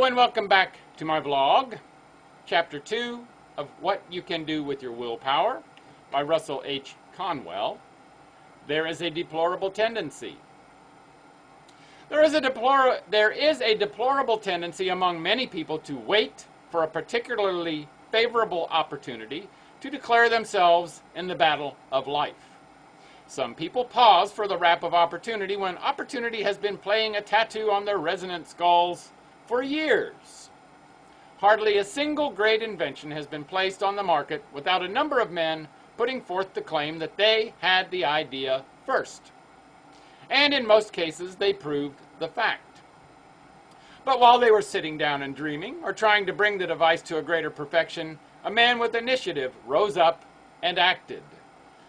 and welcome back to my vlog, Chapter 2 of What You Can Do With Your Willpower by Russell H. Conwell. There is a deplorable tendency. There is a deplorable tendency among many people to wait for a particularly favorable opportunity to declare themselves in the battle of life. Some people pause for the rap of opportunity when opportunity has been playing a tattoo on their resonant skulls for years. Hardly a single great invention has been placed on the market without a number of men putting forth the claim that they had the idea first. And in most cases, they proved the fact. But while they were sitting down and dreaming, or trying to bring the device to a greater perfection, a man with initiative rose up and acted.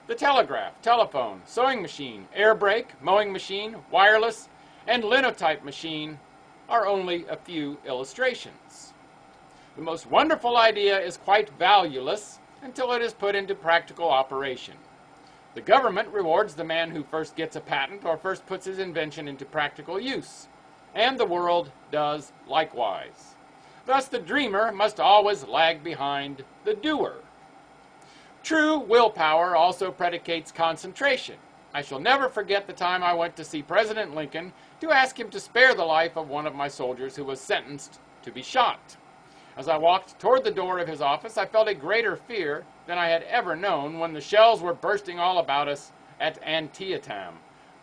The telegraph, telephone, sewing machine, air brake, mowing machine, wireless, and linotype machine are only a few illustrations. The most wonderful idea is quite valueless until it is put into practical operation. The government rewards the man who first gets a patent or first puts his invention into practical use, and the world does likewise. Thus the dreamer must always lag behind the doer. True willpower also predicates concentration. I shall never forget the time I went to see President Lincoln to ask him to spare the life of one of my soldiers who was sentenced to be shot. As I walked toward the door of his office, I felt a greater fear than I had ever known when the shells were bursting all about us at Antietam.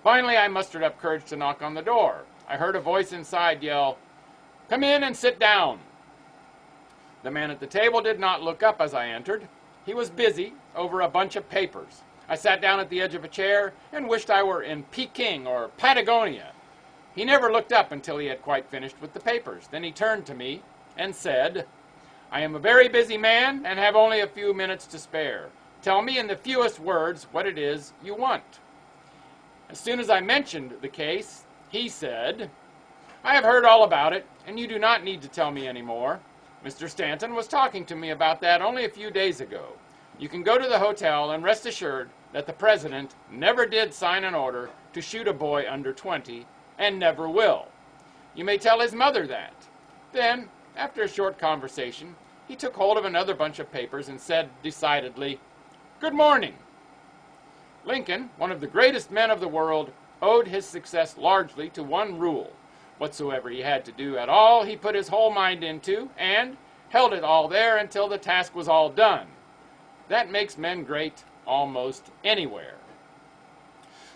Finally, I mustered up courage to knock on the door. I heard a voice inside yell, "Come in and sit down." The man at the table did not look up as I entered. He was busy over a bunch of papers. I sat down at the edge of a chair and wished I were in Peking or Patagonia. He never looked up until he had quite finished with the papers. Then he turned to me and said, "I am a very busy man and have only a few minutes to spare. Tell me in the fewest words what it is you want." As soon as I mentioned the case, he said, "I have heard all about it, and you do not need to tell me any more. Mr. Stanton was talking to me about that only a few days ago. You can go to the hotel and rest assured that the president never did sign an order to shoot a boy under 20 and never will. You may tell his mother that." Then, after a short conversation, he took hold of another bunch of papers and said decidedly, "Good morning." Lincoln, one of the greatest men of the world, owed his success largely to one rule. Whatsoever he had to do at all, he put his whole mind into, and held it all there until the task was all done. That makes men great almost anywhere.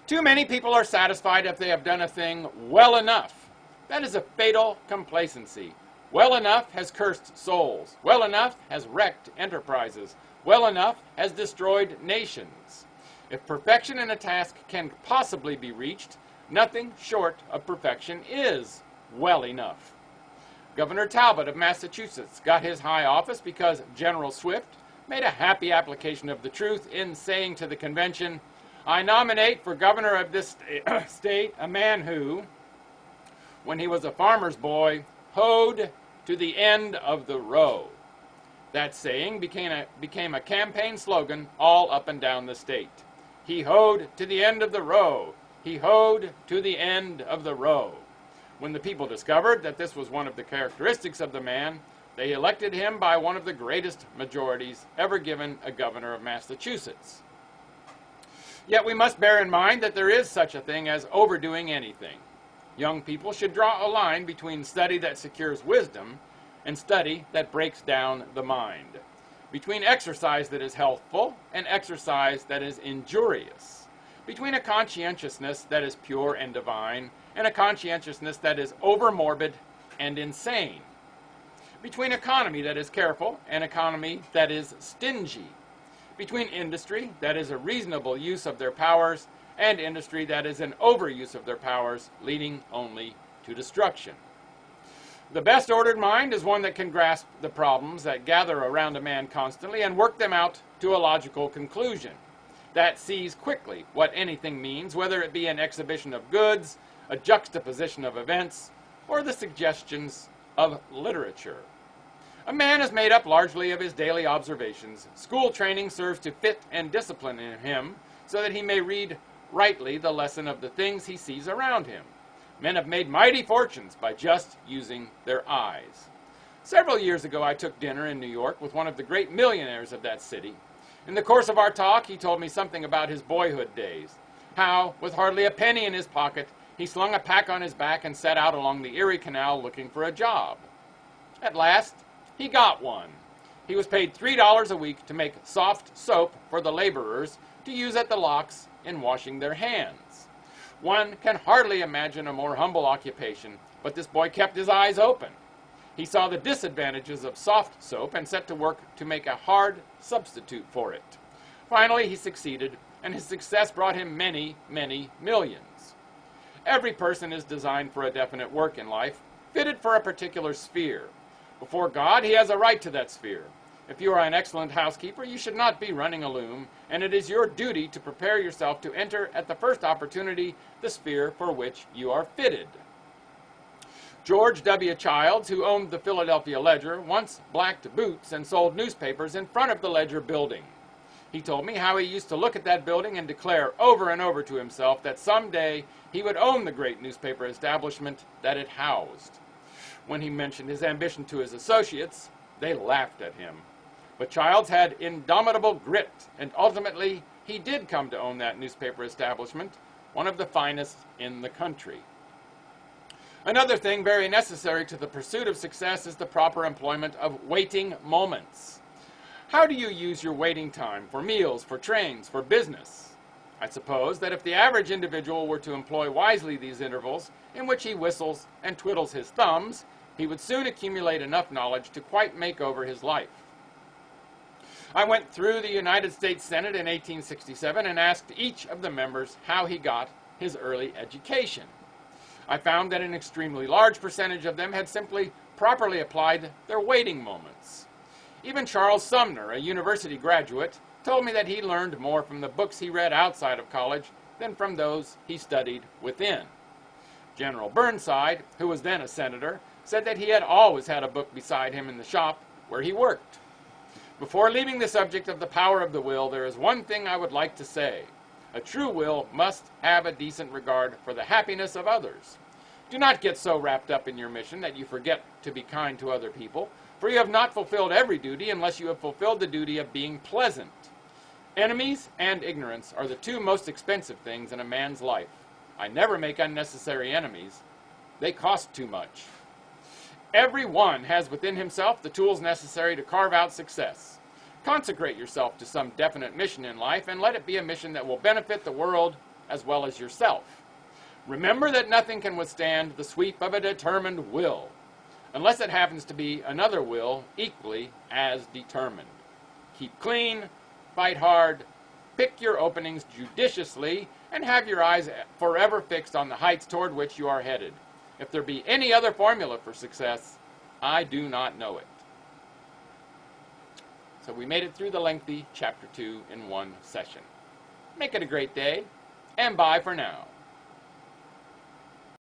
Too many people are satisfied if they have done a thing well enough. That is a fatal complacency. Well enough has cursed souls. Well enough has wrecked enterprises. Well enough has destroyed nations. If perfection in a task can possibly be reached, nothing short of perfection is well enough. Governor Talbot of Massachusetts got his high office because General Swift made a happy application of the truth in saying to the convention, "I nominate for governor of this state a man who, when he was a farmer's boy, hoed to the end of the row." That saying became a campaign slogan all up and down the state. He hoed to the end of the row. He hoed to the end of the row. When the people discovered that this was one of the characteristics of the man, they elected him by one of the greatest majorities ever given a governor of Massachusetts. Yet we must bear in mind that there is such a thing as overdoing anything. Young people should draw a line between study that secures wisdom and study that breaks down the mind, between exercise that is healthful and exercise that is injurious, between a conscientiousness that is pure and divine and a conscientiousness that is over-morbid and insane, between economy that is careful and economy that is stingy, between industry that is a reasonable use of their powers and industry that is an overuse of their powers, leading only to destruction. The best ordered mind is one that can grasp the problems that gather around a man constantly and work them out to a logical conclusion, that sees quickly what anything means, whether it be an exhibition of goods, a juxtaposition of events, or the suggestions of literature. A man is made up largely of his daily observations. School training serves to fit and discipline him so that he may read rightly the lesson of the things he sees around him. Men have made mighty fortunes by just using their eyes. Several years ago, I took dinner in New York with one of the great millionaires of that city. In the course of our talk, he told me something about his boyhood days, how, with hardly a penny in his pocket, he slung a pack on his back and set out along the Erie Canal looking for a job. At last, he got one. He was paid $3 a week to make soft soap for the laborers to use at the locks in washing their hands. One can hardly imagine a more humble occupation, but this boy kept his eyes open. He saw the disadvantages of soft soap and set to work to make a hard substitute for it. Finally, he succeeded, and his success brought him many, many millions. Every person is designed for a definite work in life, fitted for a particular sphere. Before God, he has a right to that sphere. If you are an excellent housekeeper, you should not be running a loom, and it is your duty to prepare yourself to enter at the first opportunity the sphere for which you are fitted. George W. Childs, who owned the Philadelphia Ledger, once blacked boots and sold newspapers in front of the Ledger building. He told me how he used to look at that building and declare over and over to himself that someday he would own the great newspaper establishment that it housed. When he mentioned his ambition to his associates, they laughed at him. But Childs had indomitable grit, and ultimately he did come to own that newspaper establishment, one of the finest in the country. Another thing very necessary to the pursuit of success is the proper employment of waiting moments. How do you use your waiting time for meals, for trains, for business? I suppose that if the average individual were to employ wisely these intervals in which he whistles and twiddles his thumbs, he would soon accumulate enough knowledge to quite make over his life. I went through the United States Senate in 1867 and asked each of the members how he got his early education. I found that an extremely large percentage of them had simply properly applied their waiting moments. Even Charles Sumner, a university graduate, told me that he learned more from the books he read outside of college than from those he studied within. General Burnside, who was then a senator, said that he had always had a book beside him in the shop where he worked. Before leaving the subject of the power of the will, there is one thing I would like to say. A true will must have a decent regard for the happiness of others. Do not get so wrapped up in your mission that you forget to be kind to other people, for you have not fulfilled every duty unless you have fulfilled the duty of being pleasant. Enemies and ignorance are the two most expensive things in a man's life. I never make unnecessary enemies. They cost too much. Every one has within himself the tools necessary to carve out success. Consecrate yourself to some definite mission in life and let it be a mission that will benefit the world as well as yourself. Remember that nothing can withstand the sweep of a determined will, unless it happens to be another will equally as determined. Keep clean, fight hard, pick your openings judiciously, and have your eyes forever fixed on the heights toward which you are headed. If there be any other formula for success, I do not know it. So we made it through the lengthy Chapter 2 in one session. Make it a great day, and bye for now.